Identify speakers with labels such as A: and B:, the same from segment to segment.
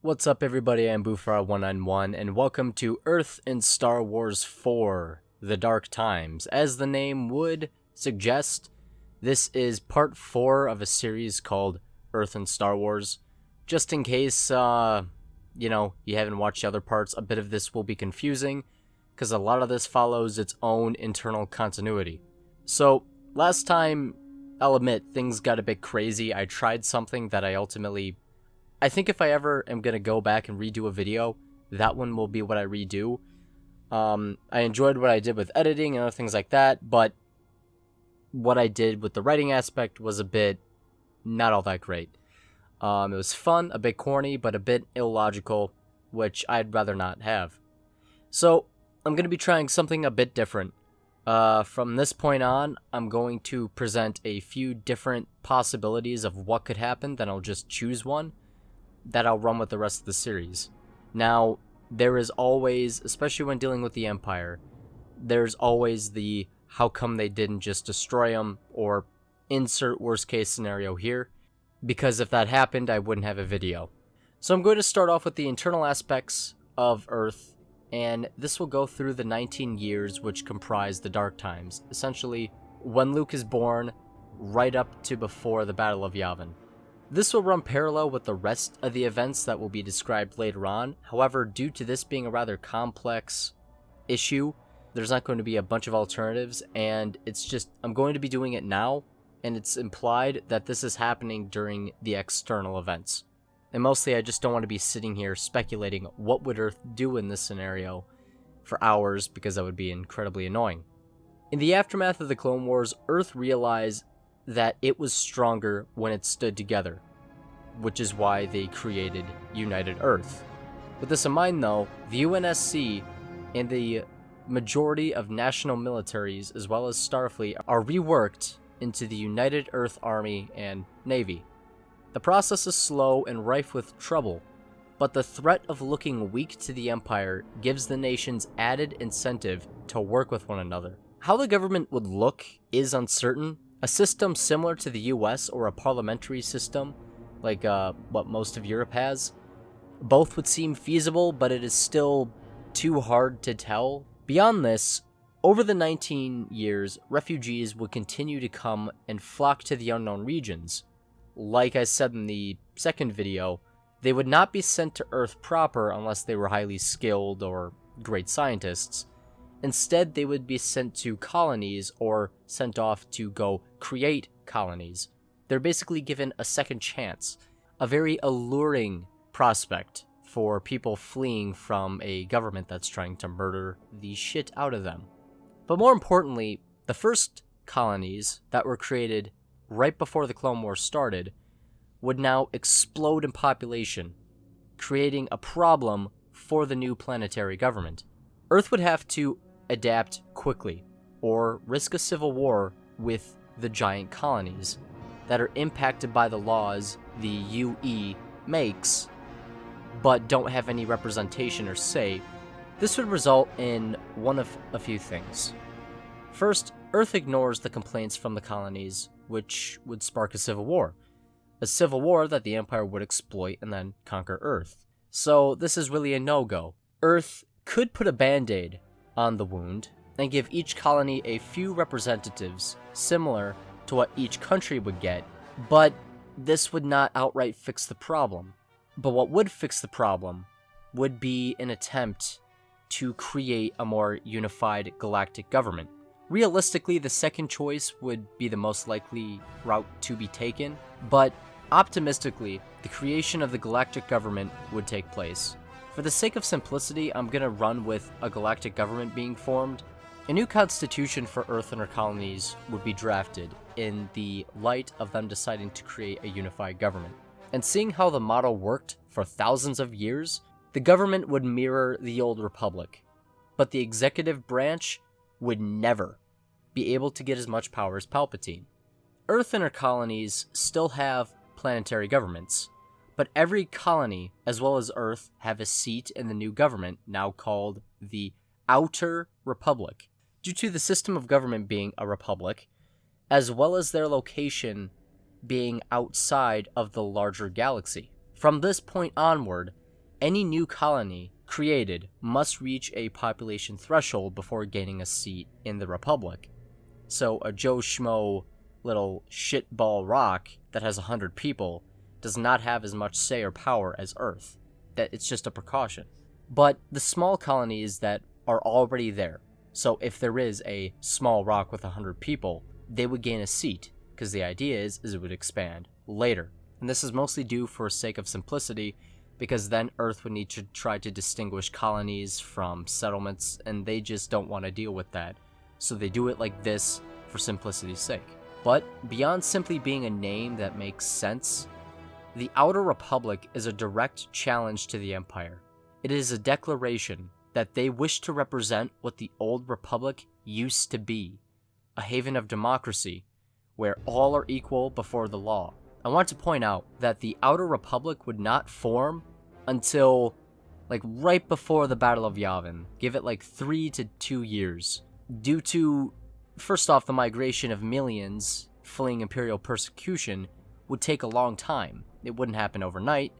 A: What's up, everybody? I'm Bufra191, and welcome to Earth in Star Wars 4: The Dark Times. As the name would suggest, this is part 4 of a series called Earth in Star Wars. Just in case, you haven't watched the other parts, a bit of this will be confusing, because a lot of this follows its own internal continuity. So, last time, I'll admit, things got a bit crazy. I tried something that I think if I ever am going to go back and redo a video, that one will be what I redo. I enjoyed what I did with editing and other things like that, but what I did with the writing aspect was a bit not all that great. It was fun, a bit corny, but a bit illogical, which I'd rather not have. So, I'm going to be trying something a bit different. From this point on, I'm going to present a few different possibilities of what could happen, then I'll just choose one that I'll run with the rest of the series. Now, there is always, especially when dealing with the Empire, there's always the how come they didn't just destroy them, or insert worst case scenario here, because if that happened, I wouldn't have a video. So I'm going to start off with the internal aspects of Earth, and this will go through the 19 years which comprise the Dark Times, essentially when Luke is born, right up to before the Battle of Yavin. This will run parallel with the rest of the events that will be described later on. However, due to this being a rather complex issue, there's not going to be a bunch of alternatives, and I'm going to be doing it now, and it's implied that this is happening during the external events. And mostly I just don't want to be sitting here speculating what would Earth do in this scenario for hours, because that would be incredibly annoying. In the aftermath of the Clone Wars, Earth realized that it was stronger when it stood together, which is why they created United Earth. With this in mind, though, the UNSC and the majority of national militaries, as well as Starfleet, are reworked into the United Earth Army and Navy. The process is slow and rife with trouble, but the threat of looking weak to the Empire gives the nations added incentive to work with one another. How the government would look is uncertain. A system similar to the US or a parliamentary system, like what most of Europe has, both would seem feasible, but it is still too hard to tell. Beyond this, over the 19 years, refugees would continue to come and flock to the unknown regions. Like I said in the second video, they would not be sent to Earth proper unless they were highly skilled or great scientists. Instead, they would be sent to colonies or sent off to go create colonies. They're basically given a second chance, a very alluring prospect for people fleeing from a government that's trying to murder the shit out of them. But more importantly, the first colonies that were created right before the Clone Wars started would now explode in population, creating a problem for the new planetary government. Earth would have to adapt quickly, or risk a civil war with the giant colonies that are impacted by the laws the UE makes, but don't have any representation or say. This would result in one of a few things. First, Earth ignores the complaints from the colonies, which would spark a civil war. A civil war that the Empire would exploit and then conquer Earth. So this is really a no-go. Earth could put a band-aid on the wound and give each colony a few representatives similar to what each country would get, but this would not outright fix the problem. But what would fix the problem would be an attempt to create a more unified galactic government. Realistically, the second choice would be the most likely route to be taken, but optimistically, the creation of the galactic government would take place. For the sake of simplicity, I'm going to run with a galactic government being formed. A new constitution for Earth and her colonies would be drafted in the light of them deciding to create a unified government. And seeing how the model worked for thousands of years, the government would mirror the old republic, but the executive branch would never be able to get as much power as Palpatine. Earth and her colonies still have planetary governments, but every colony, as well as Earth, have a seat in the new government, now called the Outer Republic. Due to the system of government being a republic, as well as their location being outside of the larger galaxy. From this point onward, any new colony created must reach a population threshold before gaining a seat in the Republic. So a Joe Schmo little shitball rock that has 100 people does not have as much say or power as Earth. That it's just a precaution. But the small colonies that are already there, so if there is a small rock with 100 people, they would gain a seat, because the idea is it would expand later. And this is mostly due for sake of simplicity, because then Earth would need to try to distinguish colonies from settlements, and they just don't want to deal with that. So they do it like this for simplicity's sake. But beyond simply being a name that makes sense, the Outer Republic is a direct challenge to the Empire. It is a declaration that they wish to represent what the Old Republic used to be, a haven of democracy, where all are equal before the law. I want to point out that the Outer Republic would not form until, right before the Battle of Yavin. Give it 3 to 2 years. Due to, first off, the migration of millions fleeing Imperial persecution would take a long time. It wouldn't happen overnight,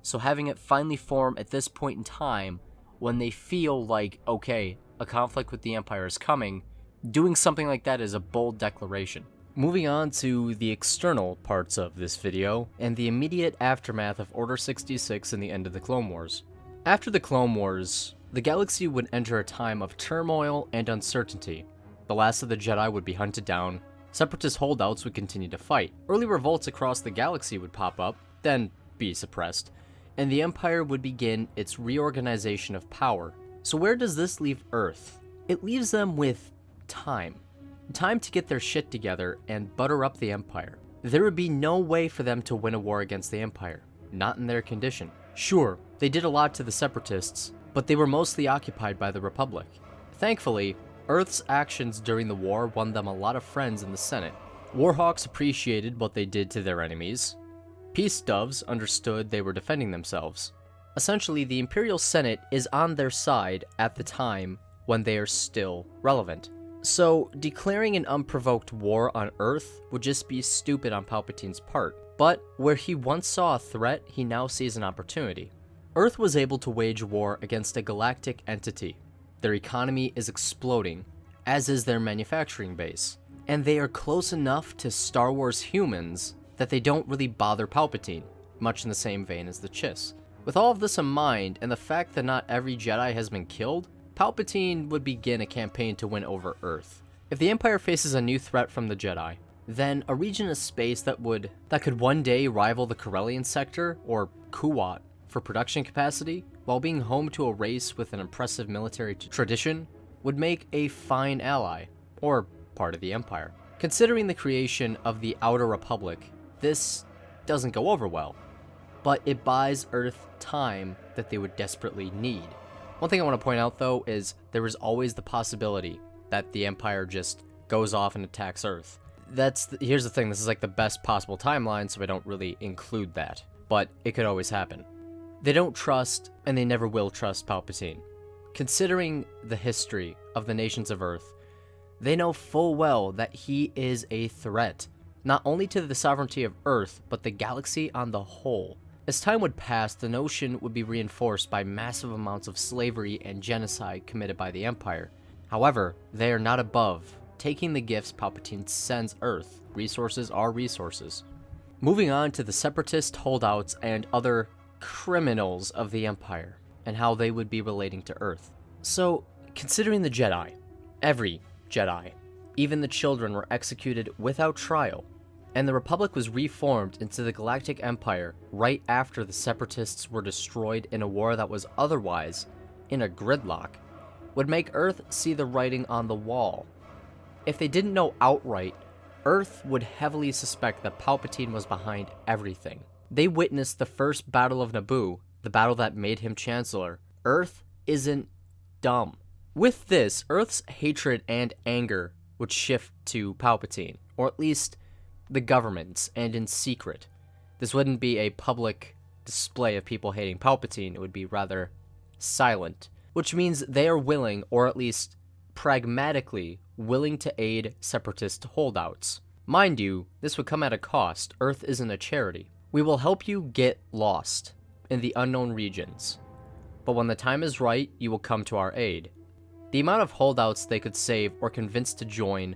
A: so having it finally form at this point in time, when they feel like, okay, a conflict with the Empire is coming, doing something like that is a bold declaration. Moving on to the external parts of this video, and the immediate aftermath of Order 66 and the end of the Clone Wars. After the Clone Wars, the galaxy would enter a time of turmoil and uncertainty. The last of the Jedi would be hunted down, Separatist holdouts would continue to fight, early revolts across the galaxy would pop up, then be suppressed, and the Empire would begin its reorganization of power. So where does this leave Earth? It leaves them with time. Time to get their shit together and butter up the Empire. There would be no way for them to win a war against the Empire, not in their condition. Sure, they did a lot to the Separatists, but they were mostly occupied by the Republic. Thankfully, Earth's actions during the war won them a lot of friends in the Senate. Warhawks appreciated what they did to their enemies. Peace doves understood they were defending themselves. Essentially, the Imperial Senate is on their side at the time when they are still relevant. So, declaring an unprovoked war on Earth would just be stupid on Palpatine's part. But where he once saw a threat, he now sees an opportunity. Earth was able to wage war against a galactic entity. Their economy is exploding, as is their manufacturing base. And they are close enough to Star Wars humans that they don't really bother Palpatine, much in the same vein as the Chiss. With all of this in mind, and the fact that not every Jedi has been killed, Palpatine would begin a campaign to win over Earth. If the Empire faces a new threat from the Jedi, then a region of space that could one day rival the Corellian sector, or Kuwat, for production capacity, while being home to a race with an impressive military tradition, would make a fine ally, or part of the Empire. Considering the creation of the Outer Republic, this doesn't go over well, but it buys Earth time that they would desperately need. One thing I want to point out, though, is there is always the possibility that the Empire just goes off and attacks Earth. Here's the thing, this is the best possible timeline, so I don't really include that, but it could always happen. They don't trust, and they never will trust Palpatine. Considering the history of the nations of Earth, they know full well that he is a threat, not only to the sovereignty of Earth, but the galaxy on the whole. As time would pass, the notion would be reinforced by massive amounts of slavery and genocide committed by the Empire. However, they are not above taking the gifts Palpatine sends Earth. Resources are resources. Moving on to the Separatist holdouts and other criminals of the Empire, and how they would be relating to Earth. So, considering the Jedi, every Jedi, even the children, were executed without trial, and the Republic was reformed into the Galactic Empire right after the Separatists were destroyed in a war that was otherwise in a gridlock, would make Earth see the writing on the wall. If they didn't know outright, Earth would heavily suspect that Palpatine was behind everything. They witnessed the first Battle of Naboo, the battle that made him Chancellor. Earth isn't dumb. With this, Earth's hatred and anger would shift to Palpatine, or at least the government's, and in secret. This wouldn't be a public display of people hating Palpatine, it would be rather silent, which means they are willing, or at least pragmatically willing, to aid Separatist holdouts. Mind you, this would come at a cost. Earth isn't a charity. We will help you get lost. in the unknown regions. But when the time is right, you will come to our aid. The amount of holdouts they could save or convince to join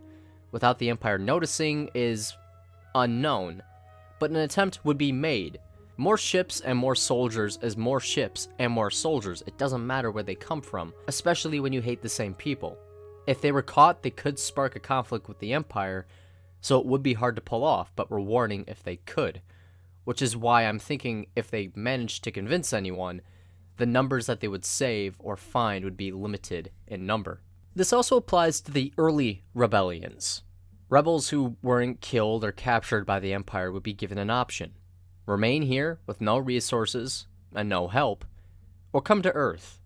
A: without the Empire noticing is unknown, but an attempt would be made. More ships and more soldiers is more ships and more soldiers. It doesn't matter where they come from, especially when you hate the same people. If they were caught, they could spark a conflict with the Empire, so it would be hard to pull off, but rewarding if they could. Which is why I'm thinking if they managed to convince anyone, the numbers that they would save or find would be limited in number. This also applies to the early rebellions. Rebels who weren't killed or captured by the Empire would be given an option. Remain here with no resources and no help, or come to Earth.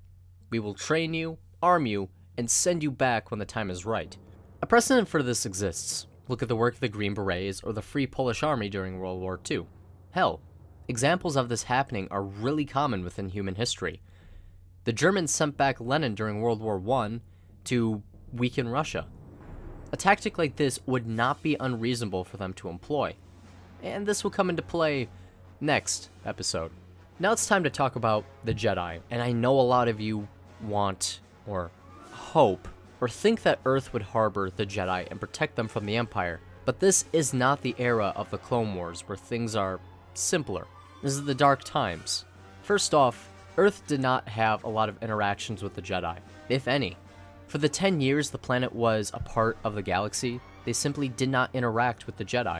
A: We will train you, arm you, and send you back when the time is right. A precedent for this exists. Look at the work of the Green Berets or the Free Polish Army during World War II. Hell, examples of this happening are really common within human history. The Germans sent back Lenin during World War I to weaken Russia. A tactic like this would not be unreasonable for them to employ. And this will come into play next episode. Now it's time to talk about the Jedi, and I know a lot of you want, or hope, or think that Earth would harbor the Jedi and protect them from the Empire, but this is not the era of the Clone Wars where things are simpler. This is the Dark Times. First off, Earth did not have a lot of interactions with the Jedi, if any. For the 10 years the planet was a part of the galaxy, they simply did not interact with the Jedi.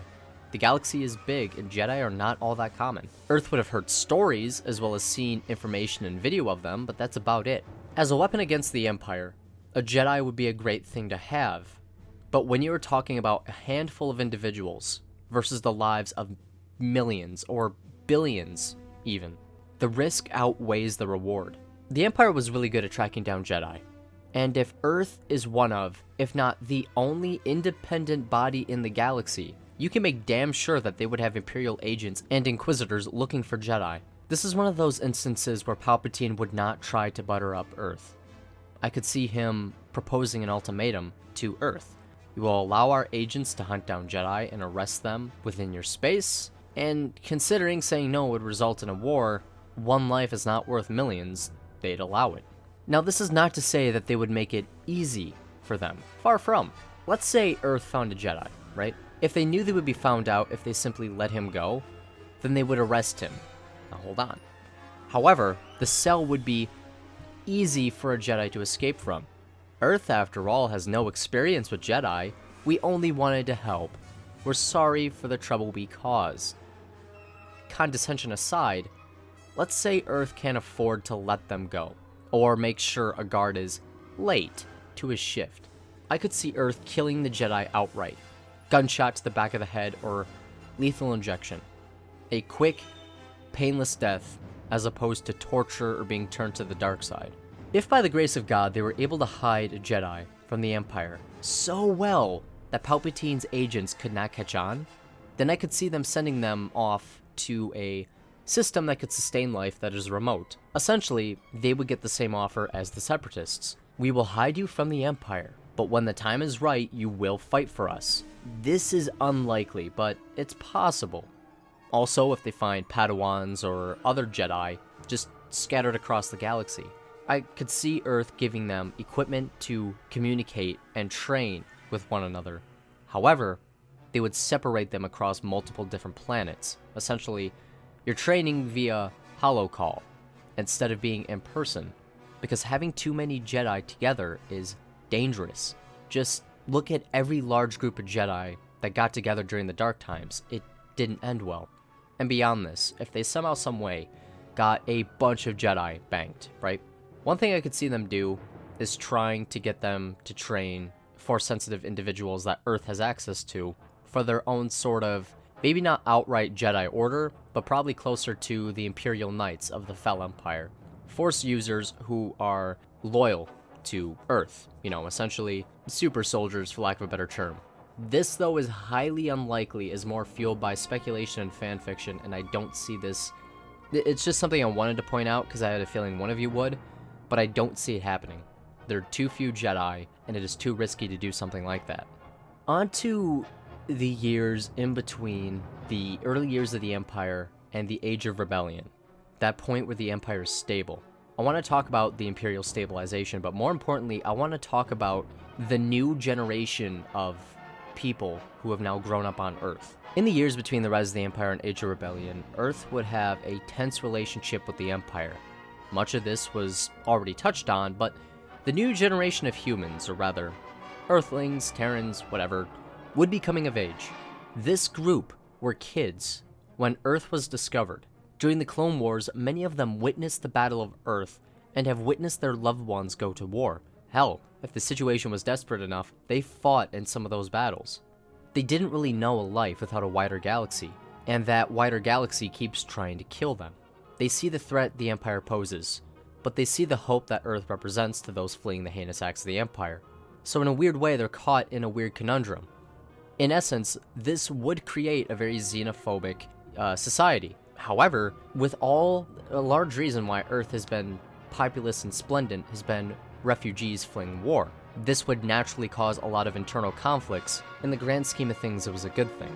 A: The galaxy is big, and Jedi are not all that common. Earth would have heard stories, as well as seen information and video of them, but that's about it. As a weapon against the Empire, a Jedi would be a great thing to have. But when you are talking about a handful of individuals versus the lives of millions, or billions even, the risk outweighs the reward. The Empire was really good at tracking down Jedi. And if Earth is one of, if not the only independent body in the galaxy, you can make damn sure that they would have Imperial agents and Inquisitors looking for Jedi. This is one of those instances where Palpatine would not try to butter up Earth. I could see him proposing an ultimatum to Earth. You will allow our agents to hunt down Jedi and arrest them within your space, and considering saying no would result in a war, one life is not worth millions, they'd allow it. Now this is not to say that they would make it easy for them. Far from. Let's say Earth found a Jedi, right? If they knew they would be found out if they simply let him go, then they would arrest him. Now hold on. However, the cell would be easy for a Jedi to escape from. Earth, after all, has no experience with Jedi. We only wanted to help. We're sorry for the trouble we caused. Condescension aside, let's say Earth can't afford to let them go, or make sure a guard is late to his shift. I could see Earth killing the Jedi outright. Gunshot to the back of the head or lethal injection. A quick, painless death as opposed to torture or being turned to the dark side. If by the grace of God they were able to hide a Jedi from the Empire so well that Palpatine's agents could not catch on, then I could see them sending them off to a system that could sustain life that is remote. Essentially, they would get the same offer as the Separatists. We will hide you from the Empire, but when the time is right, you will fight for us. This is unlikely, but it's possible. Also, if they find Padawans or other Jedi just scattered across the galaxy, I could see Earth giving them equipment to communicate and train with one another. However, they would separate them across multiple different planets. Essentially, you're training via holocall instead of being in person, because having too many Jedi together is dangerous. Just look at every large group of Jedi that got together during the Dark Times. It didn't end well. And beyond this, if they somehow, some way, got a bunch of Jedi banked, right? One thing I could see them do is trying to get them to train Force-sensitive individuals that Earth has access to for their own sort of, maybe not outright Jedi Order, but probably closer to the Imperial Knights of the Fel Empire. Force users who are loyal to Earth, essentially super soldiers for lack of a better term. This, though, is highly unlikely, is more fueled by speculation and fanfiction, and I don't see this. It's just something I wanted to point out because I had a feeling one of you would, but I don't see it happening. There are too few Jedi, and it is too risky to do something like that. On to the years in between the early years of the Empire and the Age of Rebellion. that point where the Empire is stable. I want to talk about the Imperial stabilization, but more importantly, I want to talk about the new generation of people who have now grown up on Earth. In the years between the rise of the Empire and Age of Rebellion, Earth would have a tense relationship with the Empire. Much of this was already touched on, but the new generation of humans, or rather, Earthlings, Terrans, whatever, would be coming of age. This group were kids when Earth was discovered. During the Clone Wars, many of them witnessed the Battle of Earth and have witnessed their loved ones go to war. Hell, if the situation was desperate enough, they fought in some of those battles. They didn't really know a life without a wider galaxy, and that wider galaxy keeps trying to kill them. They see the threat the Empire poses, but they see the hope that Earth represents to those fleeing the heinous acts of the Empire. So in a weird way, they're caught in a weird conundrum. In essence, this would create a very xenophobic society. However, a large reason why Earth has been populous and splendid has been refugees fleeing war. This would naturally cause a lot of internal conflicts. In the grand scheme of things, it was a good thing.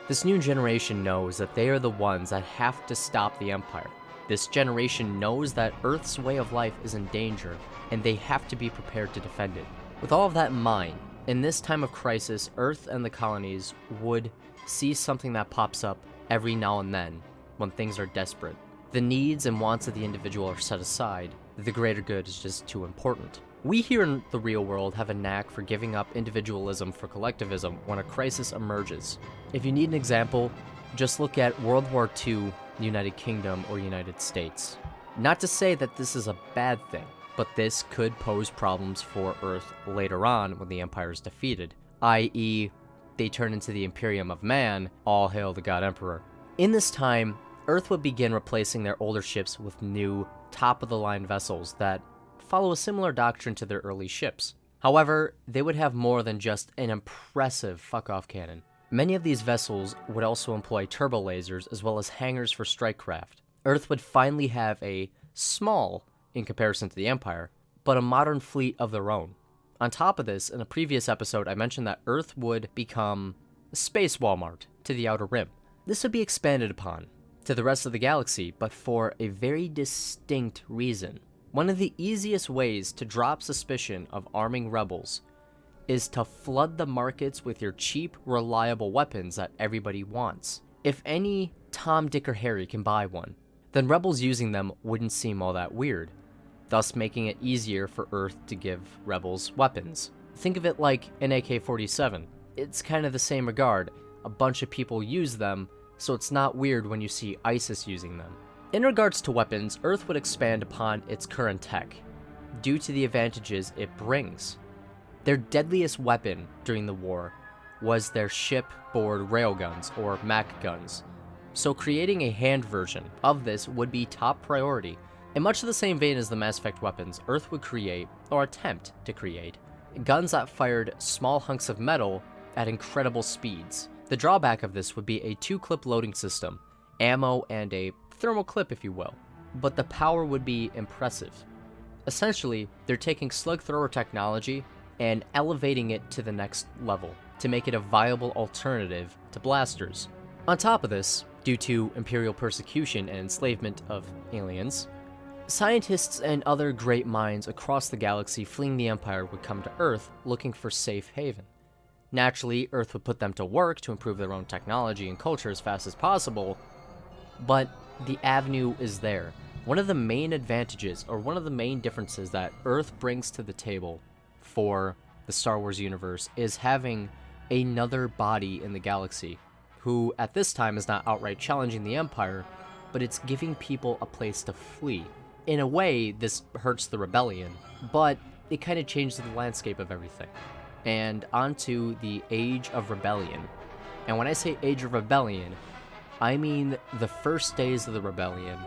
A: This new generation knows that they are the ones that have to stop the Empire. This generation knows that Earth's way of life is in danger, and they have to be prepared to defend it. With all of that in mind, in this time of crisis, Earth and the colonies would see something that pops up every now and then when things are desperate. The needs and wants of the individual are set aside. The greater good is just too important. We here in the real world have a knack for giving up individualism for collectivism when a crisis emerges. If you need an example, just look at World War II, the United Kingdom, or United States. Not to say that this is a bad thing, but this could pose problems for Earth later on when the Empire is defeated, i.e., they turn into the Imperium of Man, all hail the God Emperor. In this time, Earth would begin replacing their older ships with new, top-of-the-line vessels that follow a similar doctrine to their early ships. However, they would have more than just an impressive fuck-off cannon. Many of these vessels would also employ turbo lasers as well as hangars for strike craft. Earth would finally have a small, in comparison to the Empire, but a modern fleet of their own. On top of this, in a previous episode, I mentioned that Earth would become Space Walmart to the Outer Rim. This would be expanded upon to the rest of the galaxy, but for a very distinct reason. One of the easiest ways to drop suspicion of arming rebels is to flood the markets with your cheap, reliable weapons that everybody wants. If any Tom, Dick, or Harry can buy one, then rebels using them wouldn't seem all that weird, thus making it easier for Earth to give rebels weapons. Think of it like an AK-47. It's kind of the same regard. A bunch of people use them, so it's not weird when you see ISIS using them. In regards to weapons, Earth would expand upon its current tech, due to the advantages it brings. Their deadliest weapon during the war was their shipboard railguns, or MAC guns, so creating a hand version of this would be top priority. In much of the same vein as the Mass Effect weapons, Earth would create, or attempt to create, guns that fired small hunks of metal at incredible speeds. The drawback of this would be a 2-clip loading system, ammo, and a thermal clip, if you will, but the power would be impressive. Essentially, they're taking slug thrower technology and elevating it to the next level to make it a viable alternative to blasters. On top of this, due to Imperial persecution and enslavement of aliens, scientists and other great minds across the galaxy fleeing the Empire would come to Earth looking for safe haven. Naturally, Earth would put them to work to improve their own technology and culture as fast as possible, but the avenue is there. One of the main advantages, or one of the main differences that Earth brings to the table for the Star Wars universe is having another body in the galaxy, who at this time is not outright challenging the Empire, but it's giving people a place to flee. In a way, this hurts the rebellion, but it kind of changes the landscape of everything. And onto the Age of Rebellion. And when I say Age of Rebellion, I mean the first days of the rebellion,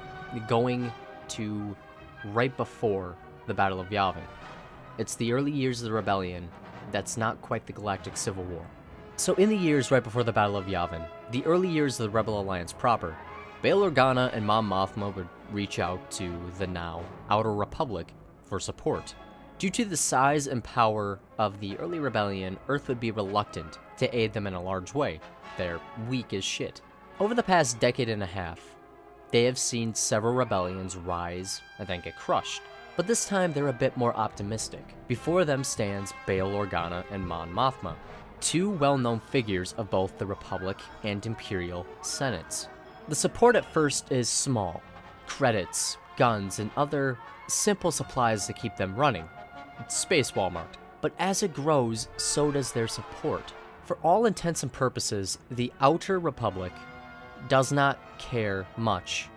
A: going to right before the Battle of Yavin. It's the early years of the rebellion that's not quite the Galactic Civil War. So in the years right before the Battle of Yavin, the early years of the Rebel Alliance proper, Bail Organa and Mon Mothma would reach out to the now Outer Republic for support. Due to the size and power of the early rebellion, Earth would be reluctant to aid them in a large way. They're weak as shit. Over the past decade and a half, They have seen several rebellions rise and then get crushed, but this time they're a bit more optimistic. Before them stands Bail Organa and Mon Mothma, two well-known figures of both the Republic and Imperial Senates. The support at first is small: credits, guns, and other simple supplies to keep them running. It's Space Walmart. But as it grows, so does their support. For all intents and purposes, the Outer Republic does not care much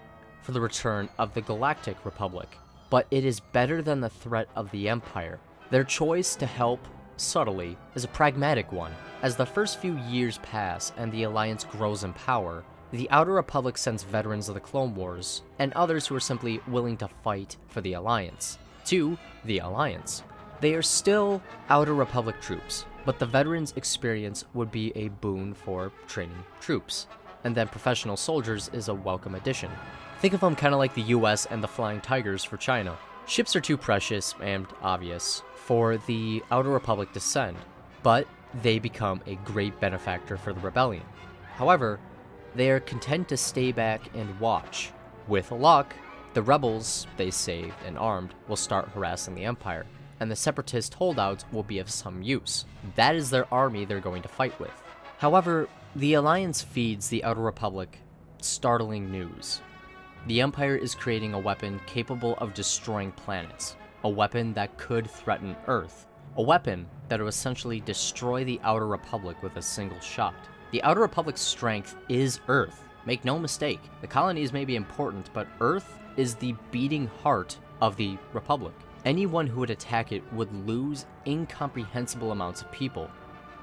A: for the return of the Galactic Republic, but it is better than the threat of the Empire. Their choice to help subtly is a pragmatic one. As the first few years pass and the Alliance grows in power, the Outer Republic sends veterans of the Clone Wars and others who are simply willing to fight for the Alliance to the Alliance. They are still Outer Republic troops, but the veterans' experience would be a boon for training troops, and then professional soldiers is a welcome addition. Think of them kind of like the US and the Flying Tigers for China. Ships are too precious and obvious for the Outer Republic to send, but they become a great benefactor for the rebellion. However, they are content to stay back and watch. With luck, the rebels they saved and armed will start harassing the Empire, and the Separatist holdouts will be of some use. That is their army they're going to fight with. However, the Alliance feeds the Outer Republic startling news. The Empire is creating a weapon capable of destroying planets, a weapon that could threaten Earth, a weapon that will essentially destroy the Outer Republic with a single shot. The Outer Republic's strength is Earth. Make no mistake, the colonies may be important, but Earth is the beating heart of the Republic. Anyone who would attack it would lose incomprehensible amounts of people.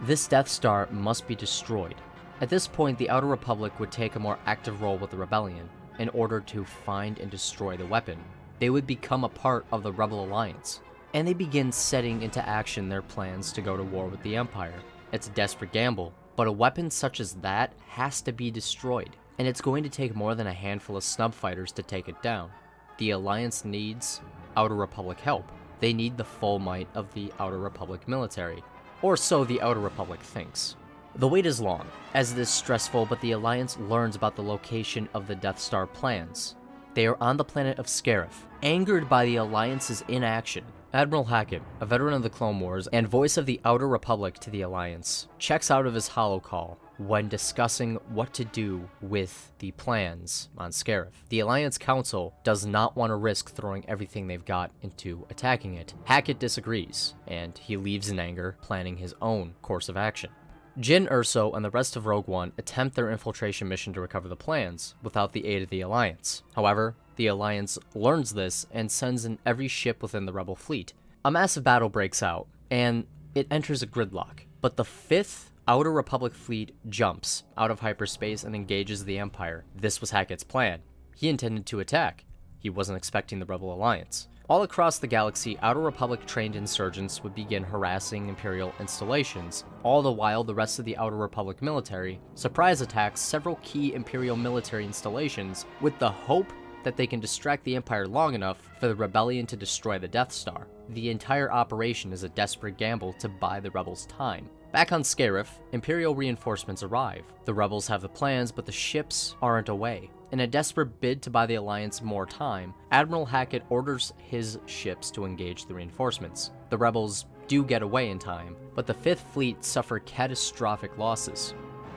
A: This Death Star must be destroyed. At this point, the Outer Republic would take a more active role with the rebellion in order to find and destroy the weapon. They would become a part of the Rebel Alliance, and they begin setting into action their plans to go to war with the Empire. It's a desperate gamble, but a weapon such as that has to be destroyed, and it's going to take more than a handful of snub fighters to take it down. The Alliance needs Outer Republic help. They need the full might of the Outer Republic military, or so the Outer Republic thinks. The wait is long, as it is stressful, but the Alliance learns about the location of the Death Star plans. They are on the planet of Scarif. Angered by the Alliance's inaction, Admiral Hackett, a veteran of the Clone Wars and voice of the Outer Republic to the Alliance, checks out of his holocall when discussing what to do with the plans on Scarif. The Alliance Council does not want to risk throwing everything they've got into attacking it. Hackett disagrees, and he leaves in anger, planning his own course of action. Jyn Erso and the rest of Rogue One attempt their infiltration mission to recover the plans, without the aid of the Alliance. However, the Alliance learns this and sends in every ship within the Rebel fleet. A massive battle breaks out, and it enters a gridlock, but the 5th Outer Republic fleet jumps out of hyperspace and engages the Empire. This was Hackett's plan. He intended to attack. He wasn't expecting the Rebel Alliance. All across the galaxy, Outer Republic-trained insurgents would begin harassing Imperial installations. All the while, the rest of the Outer Republic military surprise attacks several key Imperial military installations with the hope that they can distract the Empire long enough for the rebellion to destroy the Death Star. The entire operation is a desperate gamble to buy the rebels time. Back on Scarif, Imperial reinforcements arrive. The rebels have the plans, but the ships aren't away. In a desperate bid to buy the Alliance more time, Admiral Hackett orders his ships to engage the reinforcements. The rebels do get away in time, but the 5th Fleet suffer catastrophic losses.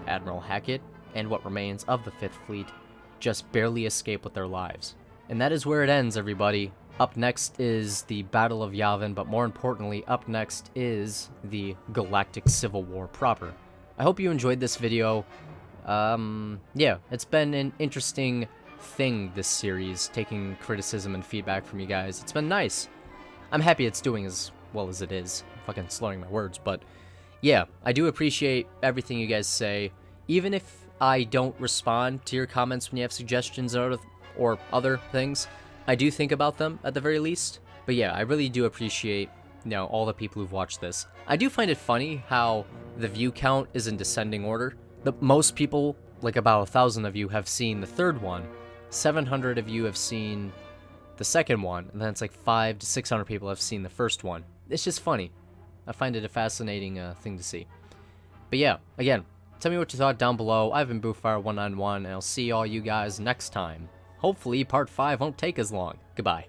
A: Admiral Hackett, and what remains of the 5th Fleet, just barely escape with their lives. And that is where it ends, everybody. Up next is the Battle of Yavin, but more importantly, up next is the Galactic Civil War proper. I hope you enjoyed this video. Yeah, it's been an interesting thing, this series, taking criticism and feedback from you guys. It's been nice. I'm happy it's doing as well as it is. I'm fucking slurring my words, but yeah, I do appreciate everything you guys say. Even if I don't respond to your comments when you have suggestions or other things, I do think about them at the very least. But yeah, I really do appreciate, you know, all the people who've watched this. I do find it funny how the view count is in descending order. Most people, like about 1,000 of you, have seen the third one. 700 of you have seen the second one, and then it's like 500 to 600 people have seen the first one. It's just funny. I find it a fascinating thing to see. But yeah, again, tell me what you thought down below. I've been Boofire191, and I'll see all you guys next time hopefully part 5 won't take as long. Goodbye.